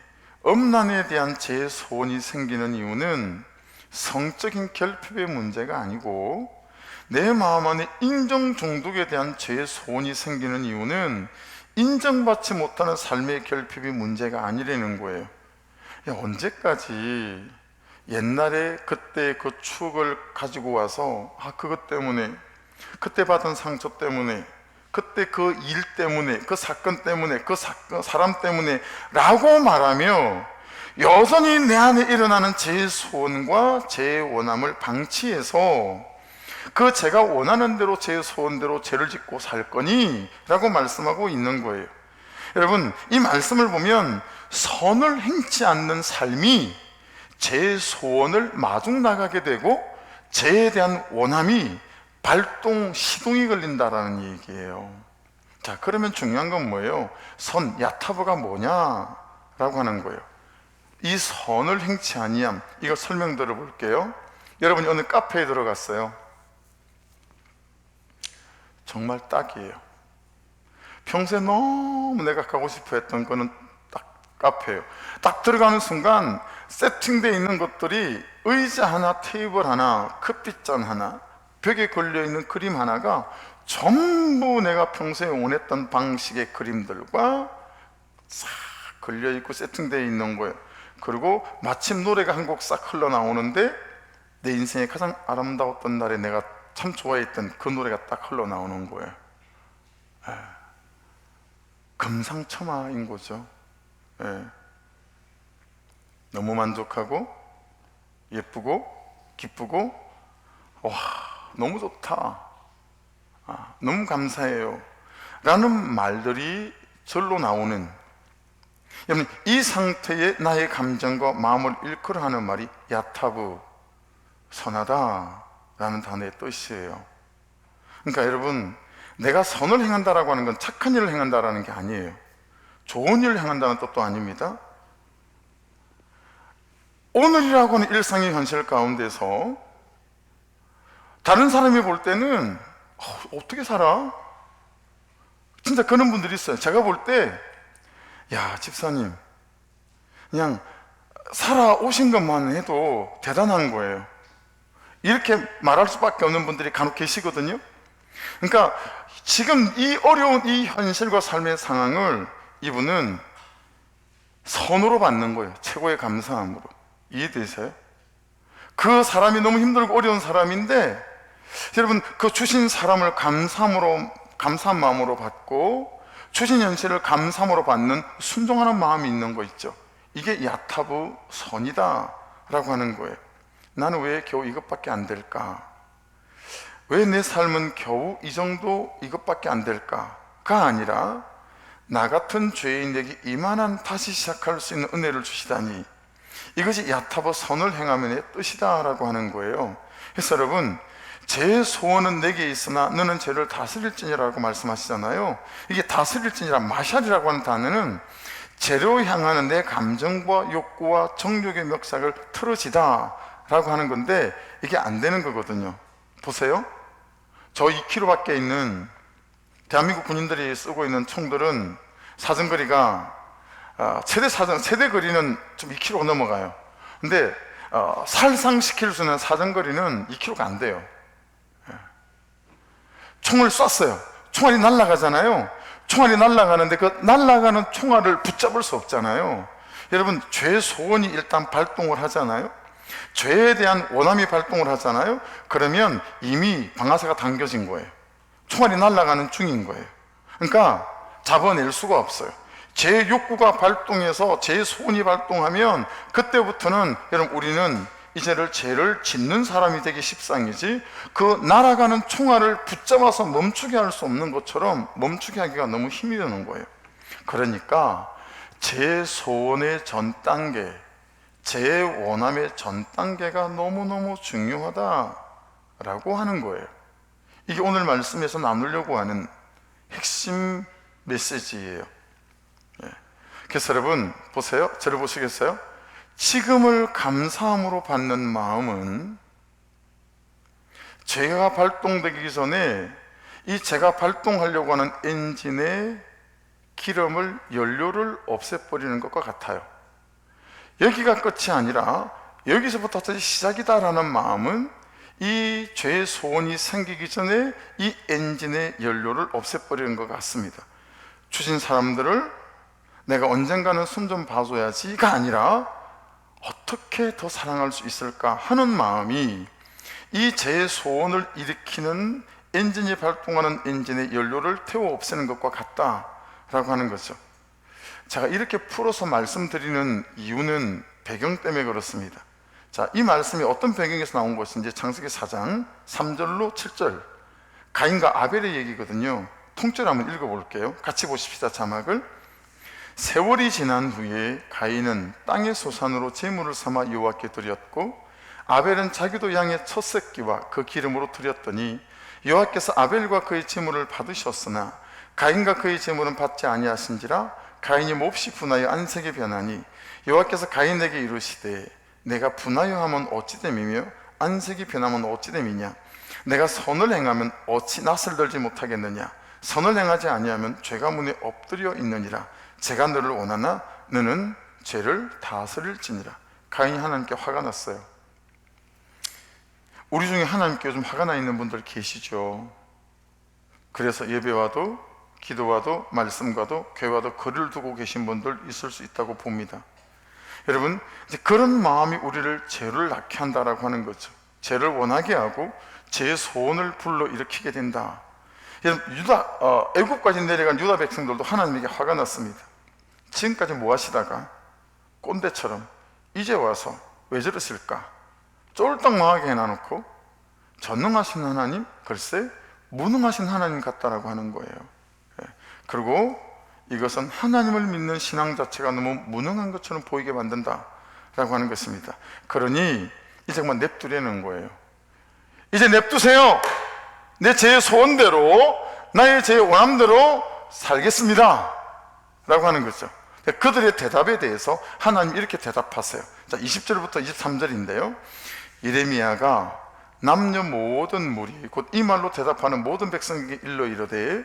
음란에 대한 제 소원이 생기는 이유는 성적인 결핍의 문제가 아니고, 내 마음 안에 인정 중독에 대한 제 소원이 생기는 이유는 인정받지 못하는 삶의 결핍이 문제가 아니라는 거예요. 야, 언제까지 옛날에 그때 그 추억을 가지고 와서 그것 때문에, 그때 받은 상처 때문에, 그때 그 일 때문에, 그 사건 때문에, 그 사람 때문에 라고 말하며 여전히 내 안에 일어나는 제 소원과 제 원함을 방치해서 그 제가 원하는 대로 제 소원대로 죄를 짓고 살 거니? 라고 말씀하고 있는 거예요. 여러분, 이 말씀을 보면 선을 행치 않는 삶이 제 소원을 마중 나가게 되고 죄에 대한 원함이 발동, 시동이 걸린다라는 얘기예요. 자, 그러면 중요한 건 뭐예요? 선, 야타브가 뭐냐라고 하는 거예요. 이 선을 행치 아니함, 이거 설명 들어볼게요. 여러분이 어느 카페에 들어갔어요. 정말 딱이에요. 평소에 너무 내가 가고 싶어 했던 거는 딱 카페예요. 딱 들어가는 순간 세팅되어 있는 것들이 의자 하나, 테이블 하나, 커피잔 하나, 벽에 걸려있는 그림 하나가 전부 내가 평소에 원했던 방식의 그림들과 싹 걸려있고 세팅되어 있는 거예요. 그리고 마침 노래가 한 곡 싹 흘러나오는데 내 인생의 가장 아름다웠던 날에 내가 참 좋아했던 그 노래가 딱 흘러나오는 거예요. 금상첨화인 거죠. 너무 만족하고 예쁘고 기쁘고 와, 너무 좋다, 너무 감사해요 라는 말들이 절로 나오는, 여러분, 이 상태에 나의 감정과 마음을 일컬어 하는 말이 야타브, 선하다 라는 단어의 뜻이에요. 그러니까 여러분, 내가 선을 행한다라고 하는 건 착한 일을 행한다라는 게 아니에요. 좋은 일을 행한다는 뜻도 아닙니다. 오늘이라고 하는 일상의 현실 가운데서 다른 사람이 볼 때는 어떻게 살아? 진짜 그런 분들이 있어요. 제가 볼 때, 야, 집사님, 그냥 살아오신 것만 해도 대단한 거예요. 이렇게 말할 수밖에 없는 분들이 간혹 계시거든요. 그러니까 지금 이 어려운 이 현실과 삶의 상황을 이분은 선으로 받는 거예요. 최고의 감사함으로. 이해되세요? 그 사람이 너무 힘들고 어려운 사람인데, 여러분, 그 주신 사람을 감사한 마음으로 받고 주신 현실을 감사함으로 받는 순종하는 마음이 있는 거 있죠. 이게 야타브 선이다 라고 하는 거예요. 나는 왜 겨우 이것밖에 안 될까? 왜 내 삶은 겨우 이 정도 이것밖에 안 될까가 아니라, 나 같은 죄인에게 이만한 다시 시작할 수 있는 은혜를 주시다니, 이것이 야타브 선을 행하면의 뜻이다 라고 하는 거예요. 그래서 여러분, 제 소원은 내게 있으나 너는 죄를 다스릴지니라고 말씀하시잖아요. 이게 다스릴지니라, 마샬이라고 하는 단어는 죄로 향하는 내 감정과 욕구와 정욕의 멱살을 틀어지다 라고 하는 건데, 이게 안 되는 거거든요. 보세요. 저 2km밖에 있는 대한민국 군인들이 쓰고 있는 총들은 사정거리가 최대 거리는 좀 2km 넘어가요. 근데 살상시킬 수 있는 사정거리는 2km가 안 돼요. 총을 쐈어요. 총알이 날아가잖아요. 총알이 날아가는데 그 날아가는 총알을 붙잡을 수 없잖아요. 여러분, 죄 소원이 일단 발동을 하잖아요. 죄에 대한 원함이 발동을 하잖아요. 그러면 이미 방아쇠가 당겨진 거예요. 총알이 날아가는 중인 거예요. 그러니까 잡아낼 수가 없어요. 제 욕구가 발동해서 제 소원이 발동하면 그때부터는 여러분, 우리는 이제를 죄를 짓는 사람이 되기 십상이지, 그 날아가는 총알을 붙잡아서 멈추게 할 수 없는 것처럼 멈추게 하기가 너무 힘이 드는 거예요. 그러니까 제 소원의 전 단계, 제 원함의 전 단계가 너무너무 중요하다라고 하는 거예요. 이게 오늘 말씀에서 나누려고 하는 핵심 메시지예요. 그래서 여러분 보세요. 저를 보시겠어요? 지금을 감사함으로 받는 마음은 죄가 발동되기 전에 이 죄가 발동하려고 하는 엔진의 기름을, 연료를 없애버리는 것과 같아요. 여기가 끝이 아니라 여기서부터 다시 시작이다라는 마음은 이 죄의 소원이 생기기 전에 이 엔진의 연료를 없애버리는 것 같습니다. 주신 사람들을 내가 언젠가는 손 좀 봐줘야지가 아니라 어떻게 더 사랑할 수 있을까 하는 마음이 이 제 소원을 일으키는 엔진이 발동하는 엔진의 연료를 태워 없애는 것과 같다라고 하는 거죠. 제가 이렇게 풀어서 말씀드리는 이유는 배경 때문에 그렇습니다. 자, 이 말씀이 어떤 배경에서 나온 것인지 창세기 4장 3절로 7절, 가인과 아벨의 얘기거든요. 통째로 한번 읽어볼게요. 같이 보십시다. 자막을. 세월이 지난 후에 가인은 땅의 소산으로 제물을 삼아 여호와께 드렸고, 아벨은 자기도 양의 첫 새끼와 그 기름으로 드렸더니 여호와께서 아벨과 그의 제물을 받으셨으나 가인과 그의 제물은 받지 아니하신지라. 가인이 몹시 분하여 안색이 변하니 여호와께서 가인에게 이르시되 내가 분하여 하면 어찌 됨이며 안색이 변하면 어찌 됨이냐. 내가 선을 행하면 어찌 낯을 들지 못하겠느냐. 선을 행하지 아니하면 죄가 문에 엎드려 있느니라. 제가 너를 원하나 너는 죄를 다스릴지니라. 가인이 하나님께 화가 났어요. 우리 중에 하나님께 좀 화가 나 있는 분들 계시죠. 그래서 예배와도 기도와도 말씀과도 교회와도 거리를 두고 계신 분들 있을 수 있다고 봅니다. 여러분, 이제 그런 마음이 우리를 죄를 낳게 한다라고 하는 거죠. 죄를 원하게 하고 죄의 소원을 불러 일으키게 된다. 여러분, 애굽까지 내려간 유다 백성들도 하나님에게 화가 났습니다. 지금까지 뭐 하시다가 꼰대처럼 이제 와서 왜 저러실까? 쫄딱 망하게 해놔놓고 전능하신 하나님, 글쎄 무능하신 하나님 같다라고 하는 거예요. 그리고 이것은 하나님을 믿는 신앙 자체가 너무 무능한 것처럼 보이게 만든다라고 하는 것입니다. 그러니 이제 그만 냅두려는 거예요. 이제 냅두세요. 내 제 소원대로, 나의 제 원함대로 살겠습니다 라고 하는 거죠. 그들의 대답에 대해서 하나님 이렇게 대답하세요. 자, 20절부터 23절인데요 예레미야가 남녀 모든 무리 곧 이 말로 대답하는 모든 백성에게 일러 이르되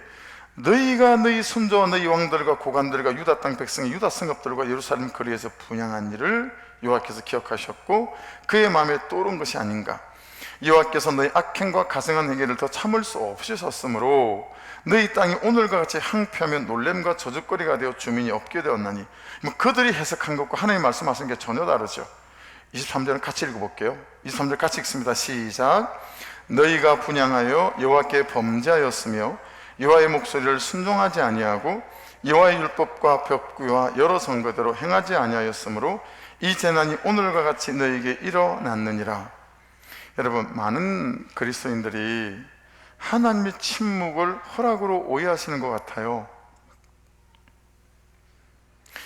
너희가 너희 손자와 너희 왕들과 고관들과 유다 땅 백성의 유다 성읍들과 예루살렘 거리에서 분향한 일을 여호와께서 기억하셨고 그의 마음에 떠오른 것이 아닌가. 여호와께서 너희 악행과 가증한 행위를 더 참을 수 없으셨으므로 너희 땅이 오늘과 같이 항폐하며 놀램과 저주거리가 되어 주민이 없게 되었나니. 그들이 해석한 것과 하나님 말씀하신 게 전혀 다르죠. 23절은 같이 읽어볼게요. 23절 같이 읽습니다. 시작. 너희가 분향하여 여호와께 범죄하였으며 여호와의 목소리를 순종하지 아니하고 여호와의 율법과 벽구와 여러 선거대로 행하지 아니하였으므로 이 재난이 오늘과 같이 너희에게 일어났느니라. 여러분, 많은 그리스도인들이 하나님의 침묵을 허락으로 오해하시는 것 같아요.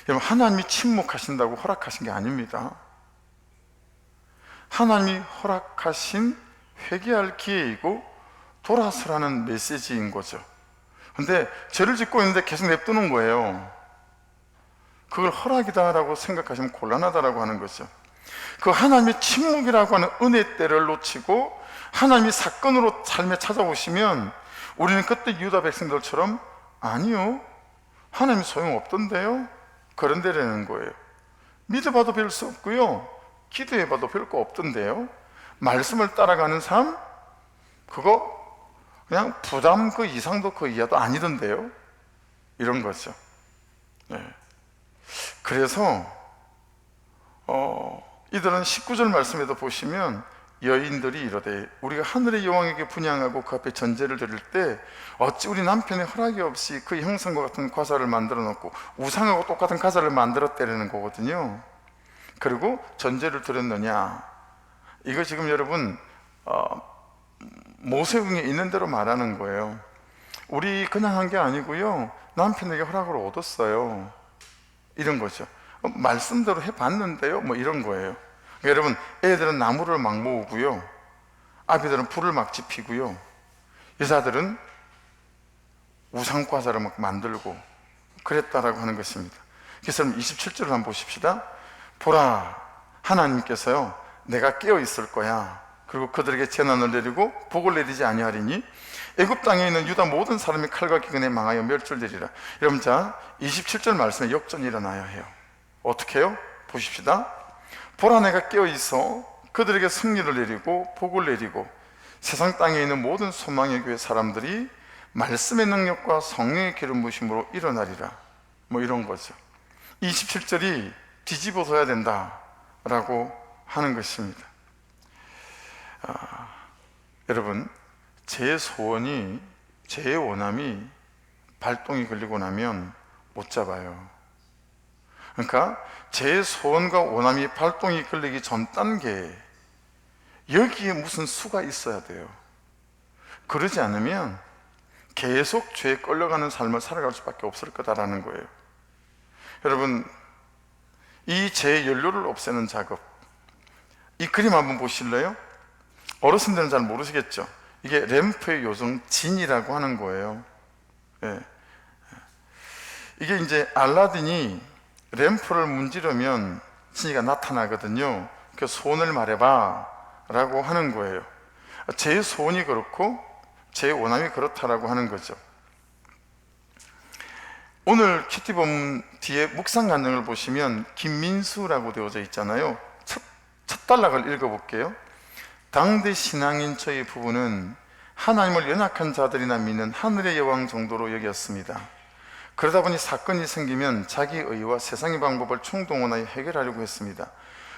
여러분, 하나님이 침묵하신다고 허락하신 게 아닙니다. 하나님이 허락하신 회개할 기회이고 돌아서라는 메시지인 거죠. 근데 죄를 짓고 있는데 계속 냅두는 거예요. 그걸 허락이다라고 생각하시면 곤란하다라고 하는 거죠. 그 하나님의 침묵이라고 하는 은혜 때를 놓치고 하나님이 사건으로 삶에 찾아오시면 우리는 그때 유다 백성들처럼 아니요, 하나님 소용없던데요, 그런 데라는 거예요. 믿어봐도 별 수 없고요, 기도해봐도 별 거 없던데요, 말씀을 따라가는 삶 그거 그냥 부담 그 이상도 그 이하도 아니던데요, 이런 거죠. 네. 그래서 이들은 19절 말씀에도 보시면 여인들이 이르되 우리가 하늘의 여왕에게 분향하고 그 앞에 전제를 드릴 때 어찌 우리 남편의 허락이 없이 그 형상과 같은 과사를 만들어 놓고 우상하고 똑같은 과사를 만들었다는 거거든요. 그리고 전제를 드렸느냐, 이거 지금 여러분 모세궁에 있는 대로 말하는 거예요. 우리 그냥 한 게 아니고요, 남편에게 허락을 얻었어요, 이런 거죠. 말씀대로 해봤는데요, 뭐 이런 거예요. 여러분, 애들은 나무를 막 모으고요, 아비들은 불을 막 지피고요, 여자들은 우상과자를 막 만들고 그랬다라고 하는 것입니다. 그래서 27절을 한번 보십시다. 보라, 하나님께서요 내가 깨어 있을 거야. 그리고 그들에게 재난을 내리고 복을 내리지 아니하리니 애굽 땅에 있는 유다 모든 사람이 칼과 기근에 망하여 멸절되리라. 여러분, 자 27절 말씀에 역전이 일어나야 해요. 어떻게 해요? 보십시다. 보라, 내가 깨어있어 그들에게 승리를 내리고 복을 내리고 세상 땅에 있는 모든 소망의 교회 사람들이 말씀의 능력과 성령의 기름 부으심으로 일어나리라. 뭐 이런 거죠. 27절이 뒤집어서야 된다 라고 하는 것입니다. 여러분, 제 소원이, 제 원함이 발동이 걸리고 나면 못 잡아요. 그러니까 제 소원과 원함이 발동이 걸리기 전 단계에 여기에 무슨 수가 있어야 돼요. 그러지 않으면 계속 죄에 끌려가는 삶을 살아갈 수밖에 없을 거다라는 거예요. 여러분, 이 제 연료를 없애는 작업, 이 그림 한번 보실래요? 어르신들은 잘 모르시겠죠? 이게 램프의 요정 진이라고 하는 거예요. 예. 이게 이제 알라딘이 램프를 문지르면 진이가 나타나거든요. 그 소원을 말해봐 라고 하는 거예요. 제 소원이 그렇고 제 원함이 그렇다라고 하는 거죠. 오늘 키티 본문 뒤에 묵상 간증을 보시면 김민수라고 되어져 있잖아요. 첫 단락을 읽어볼게요. 당대 신앙인 저희 부부는 하나님을 연약한 자들이나 믿는 하늘의 여왕 정도로 여겼습니다. 그러다 보니 사건이 생기면 자기 의와 세상의 방법을 총동원하여 해결하려고 했습니다.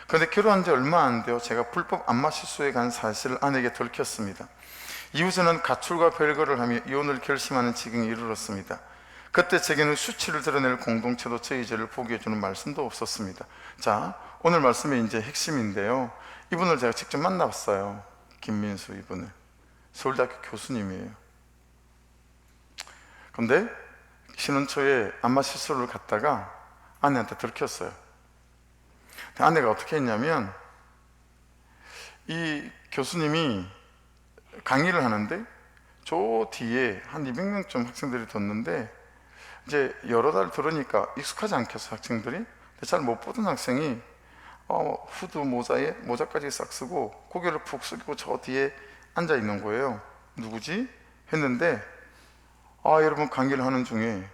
그런데 결혼한 지 얼마 안 되어 제가 불법 안마 실수에 간 사실을 아내에게 들켰습니다. 이후 저는 가출과 별거를 하며 이혼을 결심하는 지경에 이르렀습니다. 그때 제게는 수치를 드러낼 공동체도 저희 죄를 포기해주는 말씀도 없었습니다. 자, 오늘 말씀의 이제 핵심인데요. 이분을 제가 직접 만나봤어요. 김민수 이분을. 서울대학교 교수님이에요. 근데 신혼 초에 안마 실수를 갔다가 아내한테 들켰어요. 아내가 어떻게 했냐면, 이 교수님이 강의를 하는데 저 뒤에 한 200명쯤 학생들이 뒀는데, 이제 여러 달 들으니까 익숙하지 않겠어, 학생들이. 잘 못 보던 학생이 후드 모자에 모자까지 싹 쓰고 고개를 푹 숙이고 저 뒤에 앉아 있는 거예요. 누구지? 했는데 여러분, 강의를 하는 중에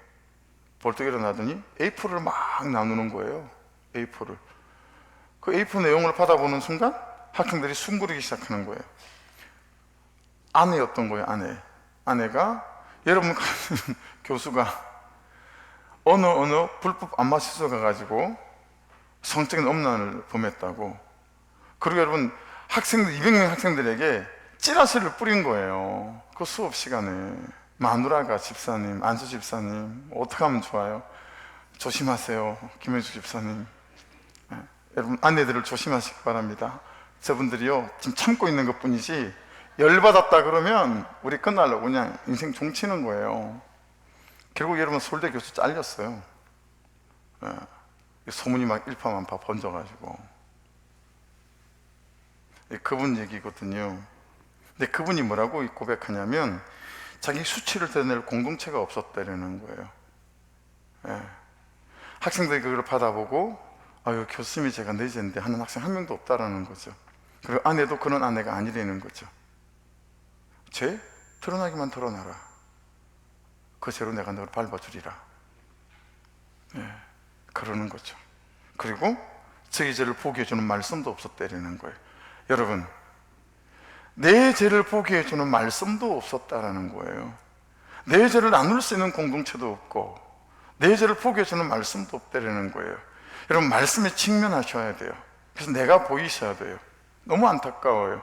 벌떡 일어나더니 A4를 막 나누는 거예요. A4를. 그 A4 내용을 받아보는 순간 학생들이 숨고르기 시작하는 거예요. 아내였던 거예요. 아내가, 여러분, 교수가 어느 불법 안마 시설 가가지고 성적인 음란을 범했다고. 그리고 여러분, 학생들 200명 학생들에게 찌라시를 뿌린 거예요. 그 수업 시간에. 마누라가 집사님, 안수 집사님, 어떻게 하면 좋아요? 조심하세요, 김현수 집사님. 여러분, 아내들을 조심하시기 바랍니다. 저분들이요, 지금 참고 있는 것 뿐이지 열받았다 그러면 우리 끝날라고 그냥 인생 종치는 거예요. 결국 여러분, 서울대 교수 잘렸어요. 소문이 막 일파만파 번져가지고. 그분 얘기거든요. 근데 그분이 뭐라고 고백하냐면, 자기 수치를 드러낼 공동체가 없었다는 거예요. 학생들이 그걸 받아보고, 교수님이 제가 내재인데 하는 학생 한 명도 없다라는 거죠. 그리고 아내도 그런 아내가 아니라는 거죠. 죄 드러나기만 드러나라. 그 죄로 내가 너를 밟아주리라. 그러는 거죠. 그리고 저희 죄를 포기해주는 말씀도 없었다라는 거예요. 여러분, 내 죄를 포기해주는 말씀도 없었다라는 거예요. 내 죄를 나눌 수 있는 공동체도 없고 내 죄를 포기해주는 말씀도 없다라는 거예요. 여러분, 말씀에 직면하셔야 돼요. 그래서 내가 보이셔야 돼요. 너무 안타까워요.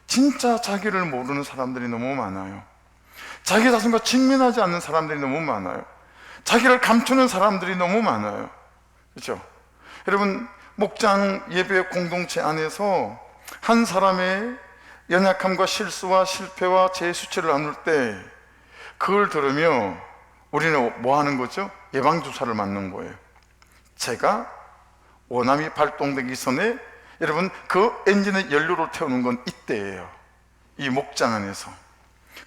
진짜 자기를 모르는 사람들이 너무 많아요. 자기 자신과 직면하지 않는 사람들이 너무 많아요. 자기를 감추는 사람들이 너무 많아요. 그렇죠? 여러분, 목장 예배 공동체 안에서 한 사람의 연약함과 실수와 실패와 제 수치를 나눌 때 그걸 들으며 우리는 뭐 하는 거죠? 예방주사를 맞는 거예요. 제가 원함이 발동되기 전에 여러분, 그 엔진의 연료를 태우는 건 이때예요. 이 목장 안에서.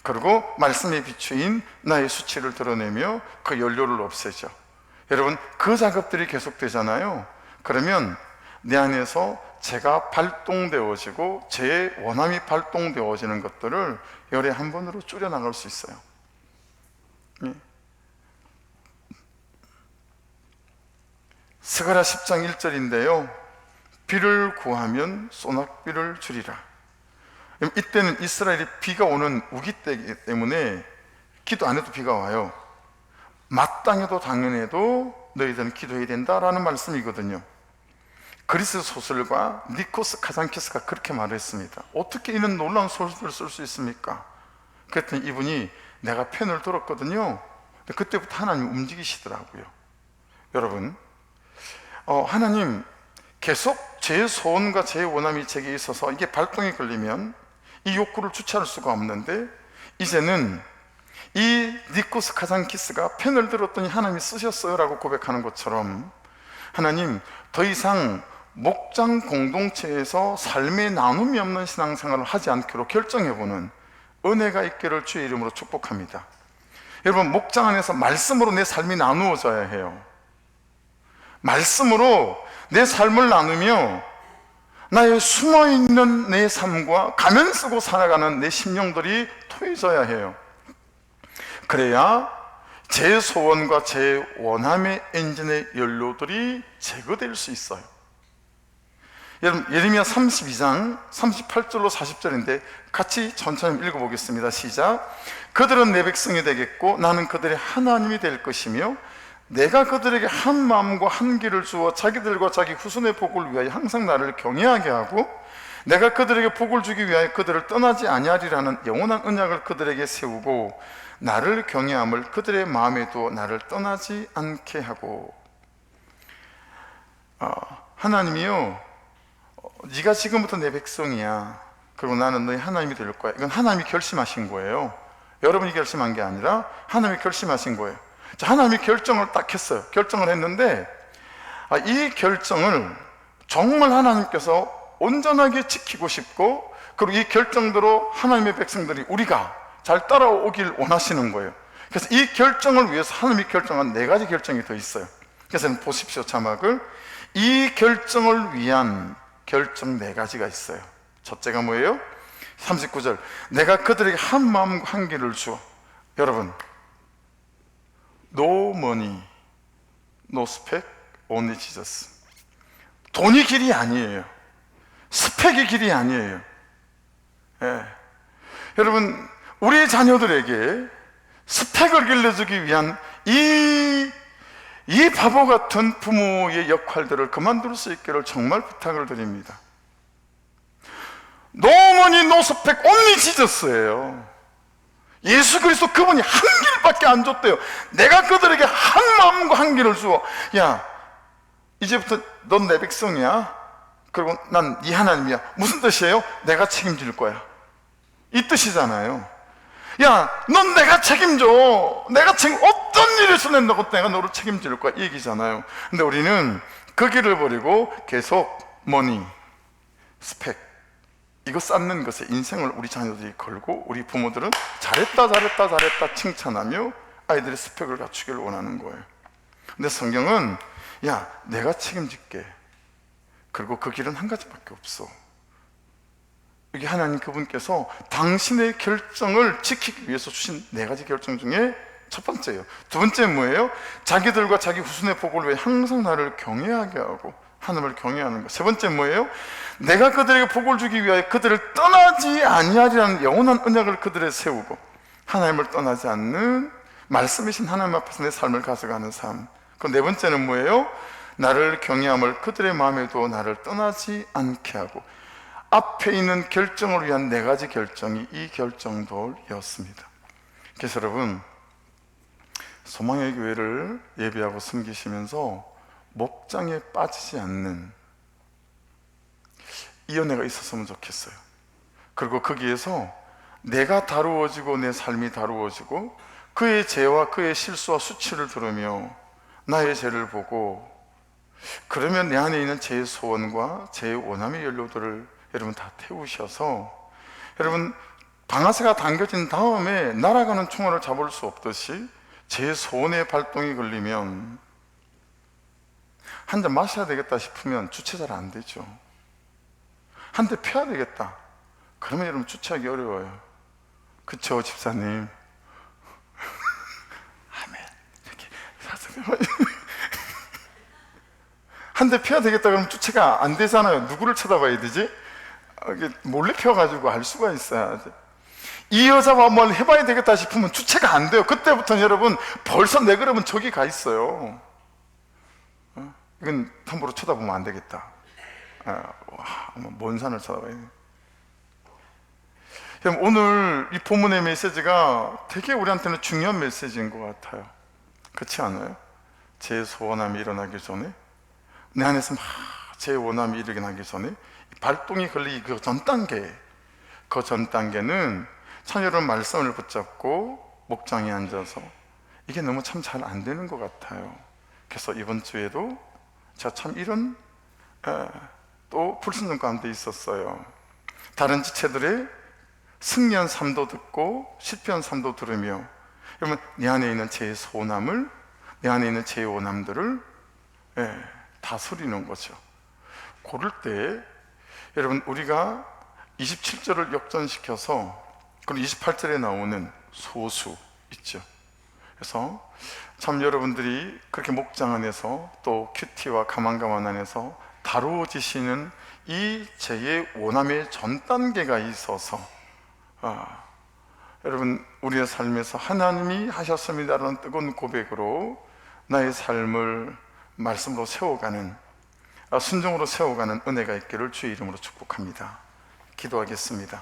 그리고 말씀에 비추인 나의 수치를 드러내며 그 연료를 없애죠. 여러분, 그 작업들이 계속되잖아요. 그러면 내 안에서 제가 발동되어지고 제 원함이 발동되어지는 것들을 열에 한 번으로 줄여나갈 수 있어요. 스가랴 10장 1절인데요 비를 구하면 소낙비를 주리라. 이때는 이스라엘이 비가 오는 우기 때이기 때문에 기도 안 해도 비가 와요. 마땅해도 당연해도 너희들은 기도해야 된다라는 말씀이거든요. 그리스 소설가 니코스 카잔키스가 그렇게 말했습니다. 어떻게 이런 놀라운 소설을 쓸 수 있습니까? 그랬더니 이분이 내가 펜을 들었거든요. 그때부터 하나님 움직이시더라고요. 여러분, 하나님 계속 제 소원과 제 원함이 제게 있어서 이게 발동이 걸리면 이 욕구를 주체할 수가 없는데, 이제는 이 니코스 카잔키스가 펜을 들었더니 하나님이 쓰셨어요 라고 고백하는 것처럼, 하나님 더 이상 목장 공동체에서 삶의 나눔이 없는 신앙생활을 하지 않기로 결정해보는 은혜가 있기를 주의 이름으로 축복합니다. 여러분, 목장 안에서 말씀으로 내 삶이 나누어져야 해요. 말씀으로 내 삶을 나누며 나의 숨어있는 내 삶과 가면 쓰고 살아가는 내 심령들이 토해져야 해요. 그래야 제 소원과 제 원함의 엔진의 연료들이 제거될 수 있어요. 여러분, 예레미야 32장 38절로 40절인데 같이 천천히 읽어보겠습니다. 시작. 그들은 내 백성이 되겠고 나는 그들의 하나님이 될 것이며 내가 그들에게 한 마음과 한 길을 주어 자기들과 자기 후손의 복을 위하여 항상 나를 경외하게 하고 내가 그들에게 복을 주기 위하여 그들을 떠나지 아니하리라는 영원한 언약을 그들에게 세우고 나를 경외함을 그들의 마음에 두어 나를 떠나지 않게 하고. 하나님이요, 네가 지금부터 내 백성이야. 그리고 나는 너희 하나님이 될 거야. 이건 하나님이 결심하신 거예요. 여러분이 결심한 게 아니라 하나님이 결심하신 거예요. 자, 하나님이 결정을 딱 했어요. 결정을 했는데 이 결정을 정말 하나님께서 온전하게 지키고 싶고, 그리고 이 결정대로 하나님의 백성들이 우리가 잘 따라오길 원하시는 거예요. 그래서 이 결정을 위해서 하나님이 결정한 4가지 결정이 더 있어요. 그래서 보십시오, 자막을. 이 결정을 위한 결정 4가지가 있어요. 첫째가 뭐예요? 39절. 내가 그들에게 한 마음과 한 길을 주어. 여러분, No money, no spec, only Jesus. 돈이 길이 아니에요. 스펙이 길이 아니에요. 예. 여러분, 우리 자녀들에게 스펙을 길러주기 위한 이 바보 같은 부모의 역할들을 그만둘 수 있기를 정말 부탁을 드립니다. No money, no spec, only Jesus예요. 예수 그리스도 그분이 한 길밖에 안 줬대요. 내가 그들에게 한 마음과 한 길을 주어. 야, 이제부터 넌 내 백성이야. 그리고 난 네 하나님이야. 무슨 뜻이에요? 내가 책임질 거야. 이 뜻이잖아요. 야, 넌 내가 책임져. 어떤 일을 써낸다고 내가 너를 책임질 거야. 이 얘기잖아요. 근데 우리는 그 길을 버리고 계속 머니, 스펙, 이거 쌓는 것에 인생을 우리 자녀들이 걸고, 우리 부모들은 잘했다 칭찬하며 아이들의 스펙을 갖추기를 원하는 거예요. 근데 성경은 야, 내가 책임질게. 그리고 그 길은 한 가지밖에 없어. 이게 하나님 그분께서 당신의 결정을 지키기 위해서 주신 4가지 결정 중에 첫 번째예요. 두 번째는 뭐예요? 자기들과 자기 후손의 복을 위해 항상 나를 경외하게 하고 하나님을 경외하는 것. 세 번째는 뭐예요? 내가 그들에게 복을 주기 위하여 그들을 떠나지 아니하리라는 영원한 언약을 그들에 세우고 하나님을 떠나지 않는 말씀이신 하나님 앞에서 내 삶을 가져가는 삶. 그 네 번째는 뭐예요? 나를 경외함을 그들의 마음에 두어 나를 떠나지 않게 하고. 앞에 있는 결정을 위한 4가지 결정이 이 결정들이었습니다. 그래서 여러분, 소망의 교회를 예배하고 섬기시면서 목장에 빠지지 않는 이 은혜가 있었으면 좋겠어요. 그리고 거기에서 내가 다루어지고 내 삶이 다루어지고 그의 죄와 그의 실수와 수치를 들으며 나의 죄를 보고, 그러면 내 안에 있는 제 소원과 제 원함의 연료들을 여러분 다 태우셔서, 여러분 방아쇠가 당겨진 다음에 날아가는 총알을 잡을 수 없듯이 제 소원의 발동이 걸리면 한 잔 마셔야 되겠다 싶으면 주체 잘 안 되죠. 한 대 펴야 되겠다. 그러면 여러분 주체하기 어려워요. 그쵸, 집사님? 아멘. 이렇게 한 대 펴야 되겠다 그러면 주체가 안 되잖아요. 누구를 쳐다봐야 되지? 이게 몰래 펴가지고 알 수가 있어야 돼. 이 여자와 뭘 해봐야 되겠다 싶으면 주체가 안 돼요. 그때부터는 여러분 벌써 내 그러면 저기 가 있어요. 이건 함부로 쳐다보면 안 되겠다. 먼 산을 찾아가야 돼. 그럼 오늘 이 본문의 메시지가 되게 우리한테는 중요한 메시지인 것 같아요. 그렇지 않아요? 제 소원함이 일어나기 전에, 내 안에서 막 제 원함이 일어나기 전에 발동이 걸리기 그 전 단계는 참 여러분 말씀을 붙잡고 목장에 앉아서 이게 너무 참 잘 안 되는 것 같아요. 그래서 이번 주에도 제가 참 이런 또 불순종 가운데 있었어요. 다른 지체들의 승리한 삶도 듣고 실패한 삶도 들으며, 여러분 내 안에 있는 제 소원함을, 내 안에 있는 제 원함들을 다스리는 거죠. 고를 때 여러분 우리가 27절을 역전시켜서 그리고 28절에 나오는 소수 있죠. 그래서 참 여러분들이 그렇게 목장 안에서 또 큐티와 가만가만 안에서 다루어지시는 이 제의 원함의 전 단계가 있어서 여러분 우리의 삶에서 하나님이 하셨습니다라는 뜨거운 고백으로 나의 삶을 말씀으로 세워가는, 순종으로 세워가는 은혜가 있기를 주의 이름으로 축복합니다. 기도하겠습니다.